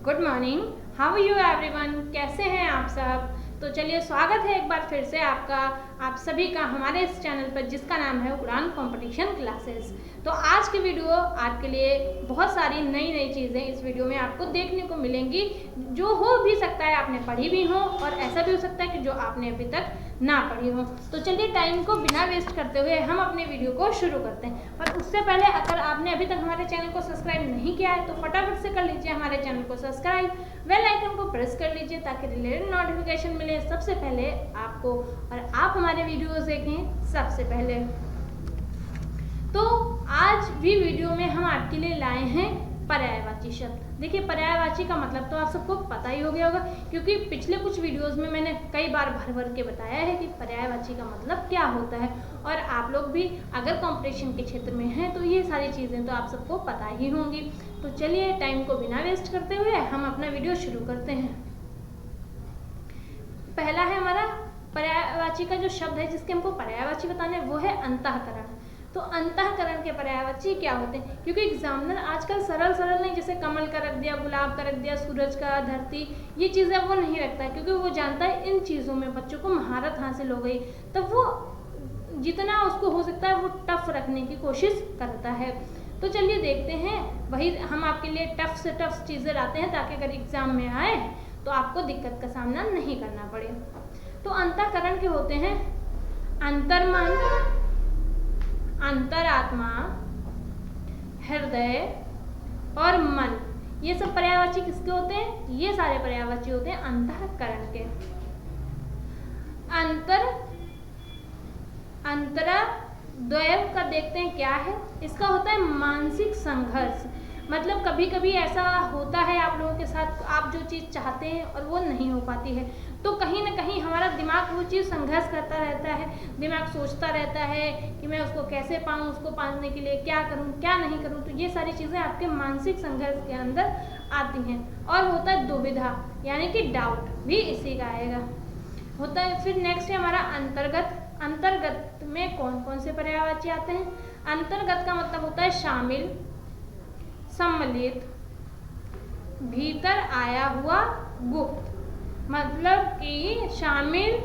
Good morning. How are you everyone? कैसे हैं आप सब? तो चलिए, स्वागत है एक बार फिर से आपका, आप सभी का हमारे इस चैनल पर जिसका नाम है उड़ान कंपटीशन क्लासेस। तो आज की वीडियो आपके लिए बहुत सारी नई नई चीज़ें इस वीडियो में आपको देखने को मिलेंगी, जो हो भी सकता है आपने पढ़ी भी हो और ऐसा भी हो सकता है कि जो आपने अभी तक ना पढ़ी हो। तो चलिए, टाइम को बिना वेस्ट करते हुए हम अपने वीडियो को शुरू करते हैं। पर उससे पहले अगर आपने अभी तक हमारे चैनल को सब्सक्राइब नहीं किया है तो फटाफट से कर लीजिए हमारे चैनल को सब्सक्राइब, बेल आइकन को प्रेस कर लीजिए ताकि रिलेटेड नोटिफिकेशन मिले सबसे पहले आपको और आप हमारे वीडियोस देखें सबसे पहले। तो आज भी वीडियो में हम आपके लिए लाए हैं पर्यायवाची शब्द। देखिए, पर्यायवाची का मतलब तो आप सबको पता ही हो गया होगा, क्योंकि पिछले कुछ वीडियोस में मैंने कई बार भर भर के बताया है कि पर्यायवाची का मतलब क्या होता है। और आप लोग भी अगर कंपटीशन के क्षेत्र में हैं तो ये सारी चीज़ें तो आप सबको पता ही होंगी। तो चलिए, टाइम को बिना वेस्ट करते हुए हम अपना वीडियो शुरू करते हैं। पहला है हमारा पर्यायवाची का जो शब्द है जिसके हमको पर्यायवाची बताना है वो है अंतःकरण। तो अंतःकरण के पर्यायवाची क्या होते हैं? क्योंकि एग्जामिनर आजकल सरल सरल नहीं, जैसे कमल का रख दिया, गुलाब का रख दिया, सूरज का, धरती, ये चीज़ें वो नहीं रखता है, क्योंकि वो जानता है इन चीज़ों में बच्चों को महारत हासिल हो गई, तब वो जितना उसको हो सकता है वो टफ रखने की कोशिश करता है। तो चलिए देखते हैं, वही हम आपके लिए टफ से टफ चीज़ें लाते हैं ताकि अगर एग्जाम में आए तो आपको दिक्कत का सामना नहीं करना पड़े। तो अंतःकरण के होते हैं अंतर्मन, अंतरात्मा, हृदय और मन। ये सब पर्यायवाची किसके होते हैं? ये सारे पर्यायवाची होते हैं अंतःकरण के। अंतराद्वय का देखते हैं क्या है। इसका होता है मानसिक संघर्ष। मतलब कभी कभी ऐसा होता है आप लोगों के साथ, आप जो चीज़ चाहते हैं और वो नहीं हो पाती है, तो कहीं ना कहीं हमारा दिमाग वो चीज़ संघर्ष करता रहता है। दिमाग सोचता रहता है कि मैं उसको कैसे पाऊँ, उसको पाने के लिए क्या करूँ क्या नहीं करूँ। तो ये सारी चीज़ें आपके मानसिक संघर्ष के अंदर आती हैं। और होता है दुविधा, यानी कि डाउट भी इसी का आएगा होता है। फिर नेक्स्ट है हमारा अंतर्गत। अंतर्गत में कौन कौन से पर्यायवाची आते हैं? अंतर्गत का मतलब होता है शामिल, सम्मिलित, भीतर आया हुआ, गुप्त। मतलब कि शामिल,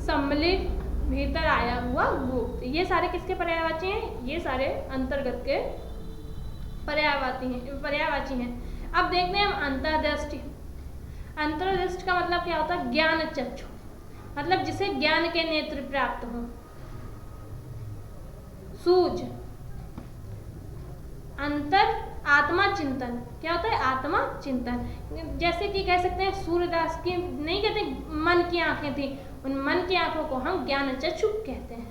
सम्मिलित, भीतर आया हुआ, गुप्त, ये सारे किसके पर्यायवाची हैं? ये सारे अंतर्गत के पर्यायवाची हैं। अब देखते हैं हम अंतर्दृष्टि। अंतर्दृष्टि का मतलब क्या होता है? ज्ञान चक्षु, मतलब जिसे ज्ञान के नेत्र प्राप्त हो। सूझ, अंतर आत्मा चिंतन। क्या होता है? आत्मा चिंतन। जैसे कि कह सकते हैं सूर्यदास की नहीं कहते मन की आंखें थी, उन मन की आंखों को हम ज्ञान चक्षु कहते हैं।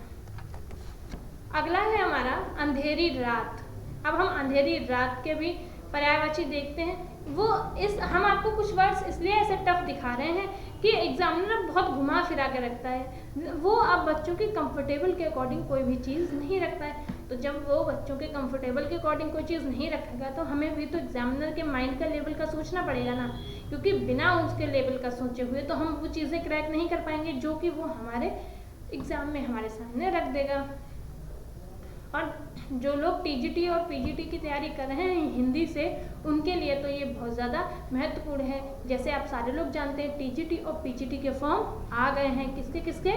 अगला है हमारा अंधेरी रात। अब हम अंधेरी रात के भी पर्यायवाची देखते हैं। वो इस हम आपको कुछ वर्ड्स इसलिए ऐसे टफ दिखा रहे हैं कि एग्जामिनर बहुत घुमा फिरा के रखता है। वो अब बच्चों के कंफर्टेबल के अकॉर्डिंग कोई भी चीज़ नहीं रखता है। तो जब वो बच्चों के कंफर्टेबल के अकॉर्डिंग कोई चीज़ नहीं रखेगा तो हमें भी तो एग्जामिनर के माइंड का लेवल का सोचना पड़ेगा ना, क्योंकि बिना उसके लेवल का सोचे हुए तो हम वो चीज़ें क्रैक नहीं कर पाएंगे जो कि वो हमारे एग्ज़ाम में हमारे सामने रख देगा। और जो लोग टीजीटी और पीजीटी की तैयारी कर रहे हैं हिंदी से, उनके लिए तो ये बहुत ज़्यादा महत्वपूर्ण है। जैसे आप सारे लोग जानते हैं टीजीटी और पीजीटी के फॉर्म आ गए हैं। किसके किसके?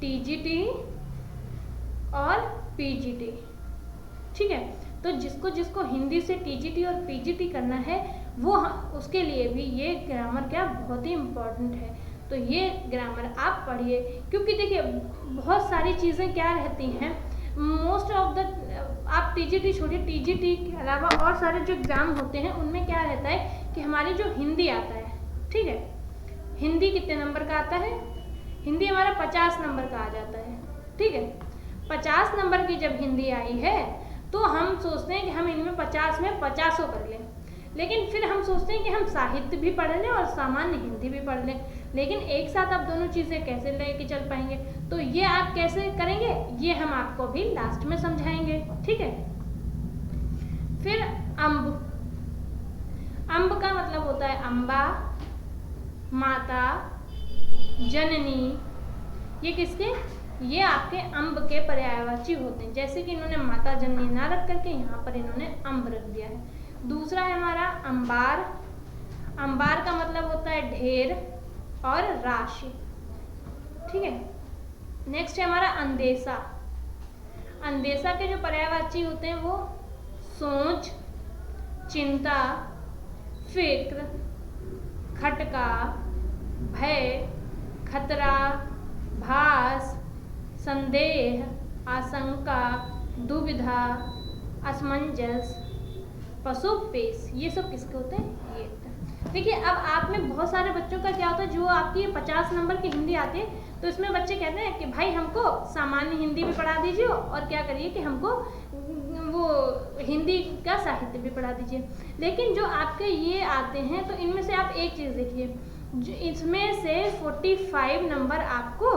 टीजीटी और पीजीटी। ठीक है, तो जिसको जिसको हिंदी से टीजीटी और पीजीटी करना है वो उसके लिए भी ये ग्रामर क्या बहुत ही इम्पोर्टेंट है। तो ये ग्रामर आप पढ़िए, क्योंकि देखिए बहुत सारी चीज़ें क्या रहती हैं, मोस्ट ऑफ द आप टीजीटी छोड़िए, टीजीटी के अलावा और सारे जो एग्ज़ाम होते हैं उनमें क्या रहता है कि हमारी जो हिंदी आता है, ठीक है, हिंदी कितने नंबर का आता है? हिंदी हमारा 50 नंबर का आ जाता है। ठीक है, 50 नंबर की जब हिंदी आई है तो हम सोचते हैं कि हम इनमें 50 में 50 कर लें, लेकिन फिर हम सोचते हैं कि हम साहित्य भी पढ़ लें और सामान्य हिंदी भी पढ़ लें, लेकिन एक साथ आप दोनों चीज़ें कैसे लेके चल पाएंगे? तो ये आप कैसे करेंगे ये हम आपको अभी लास्ट में समझाएंगे। ठीक है, फिर अम्ब। अम्ब का मतलब होता है अम्बा, माता, जननी। ये किसके? ये आपके अम्ब के पर्यायवाची होते हैं। जैसे कि इन्होंने माता जननी ना रख करके यहाँ पर इन्होंने अम्ब रख दिया है। दूसरा है हमारा अंबार। अंबार का मतलब होता है ढेर और राशि, ठीक है। नेक्स्ट है हमारा अंदेशा। अंदेशा के जो पर्यायवाची होते हैं वो सोच, चिंता, फिक्र, खटका, भय, खतरा, भास, संदेह, आशंका, दुविधा, असमंजस, पशुपेश, ये सब किसके होते हैं? ये देखिए, अब आप में बहुत सारे बच्चों का क्या होता है, जो आपकी 50 नंबर की हिंदी आती है तो इसमें बच्चे कहते हैं कि भाई हमको सामान्य हिंदी भी पढ़ा दीजिए और क्या करिए कि हमको वो हिंदी का साहित्य भी पढ़ा दीजिए। लेकिन जो आपके ये आते हैं तो इनमें से आप एक चीज़ देखिए, इसमें से 45 नंबर आपको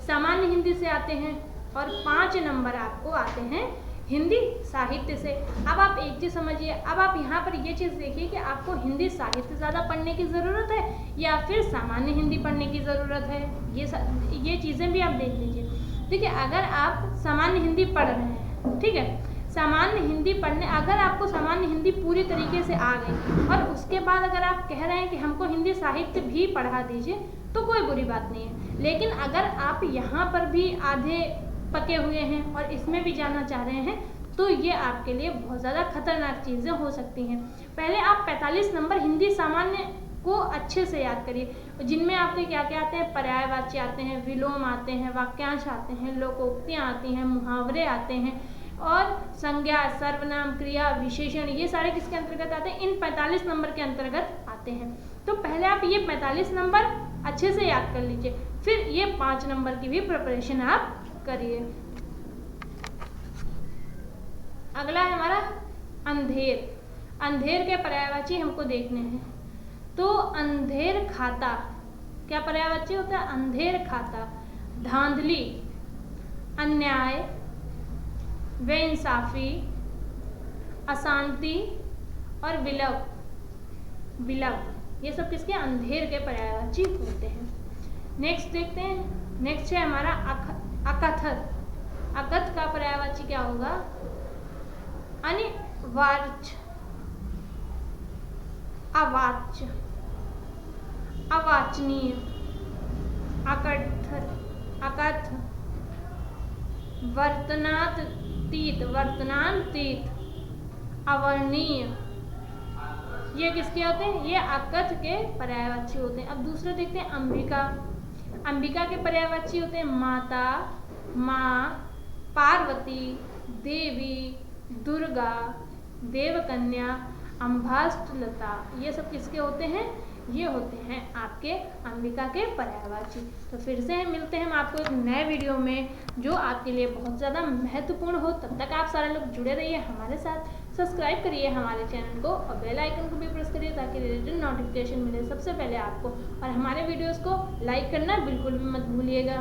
सामान्य हिंदी से आते हैं और 5 नंबर आपको आते हैं हिंदी साहित्य से। अब आप एक चीज़ समझिए, अब आप यहाँ पर ये चीज़ देखिए कि आपको हिंदी साहित्य ज़्यादा पढ़ने की ज़रूरत है या फिर सामान्य हिंदी पढ़ने की ज़रूरत है, ये चीज़ें भी आप देख लीजिए। देखिए, अगर आप सामान्य हिंदी पढ़ रहे हैं, ठीक है, सामान्य हिंदी पढ़ने, अगर आपको सामान्य हिंदी पूरी तरीके से आ गई और उसके बाद अगर आप कह रहे हैं कि हमको हिंदी साहित्य भी पढ़ा दीजिए तो कोई बुरी बात नहीं है। लेकिन अगर आप यहाँ पर भी आधे पके हुए हैं और इसमें भी जाना चाह रहे हैं तो ये आपके लिए बहुत ज़्यादा खतरनाक चीज़ें हो सकती हैं। पहले आप 45 नंबर हिंदी सामान्य को अच्छे से याद करिए, जिनमें आपके क्या क्या आते हैं, पर्यायवाची आते हैं, विलोम आते हैं, वाक्यांश आते हैं, लोकोक्तियाँ आती हैं, मुहावरे आते हैं और संज्ञा, सर्वनाम, क्रिया, विशेषण, ये सारे किसके अंतर्गत आते हैं? इन 45 नंबर के अंतर्गत आते हैं। तो पहले आप ये 45 नंबर अच्छे से याद कर लीजिए, फिर ये 5 नंबर की भी प्रिपरेशन आप करिए। अगला है हमारा अंधेर। अंधेर के पर्यायवाची हमको देखने हैं। तो अंधेर खाता, क्या पर्यायवाची होता है? अंधेर खाता, धांधली, अन्याय, बेइंसाफी, अशांति और विलव, ये सब किसके? अंधेर के पर्यायवाची होते हैं। नेक्स्ट देखते हैं, नेक्स्ट है हमारा अकथक। अकथ का पर्यायवाची क्या होगा? अनिवार्य, अवाच्य, अवाचनीय, अकथ, वर्तनातीत, अवर्णीय, ये किसके होते हैं? ये अकथ के पर्यायवाची होते हैं। अब दूसरे देखते हैं अंबिका। अंबिका के पर्यायवाची होते हैं माता, माँ, पार्वती, देवी, दुर्गा, देवकन्या, अम्भाष्टलता, ये सब किसके होते हैं? ये होते हैं आपके अंबिका के पर्यायवाची। तो फिर से मिलते हैं हम आपको एक नए वीडियो में जो आपके लिए बहुत ज़्यादा महत्वपूर्ण हो। तब तक आप सारे लोग जुड़े रहिए हमारे साथ, सब्सक्राइब करिए हमारे चैनल को और बेल आइकन को भी प्रेस करिए ताकि रिलेटेड नोटिफिकेशन मिले सबसे पहले आपको, और हमारे वीडियोज़ को लाइक करना बिल्कुल भी मत भूलिएगा।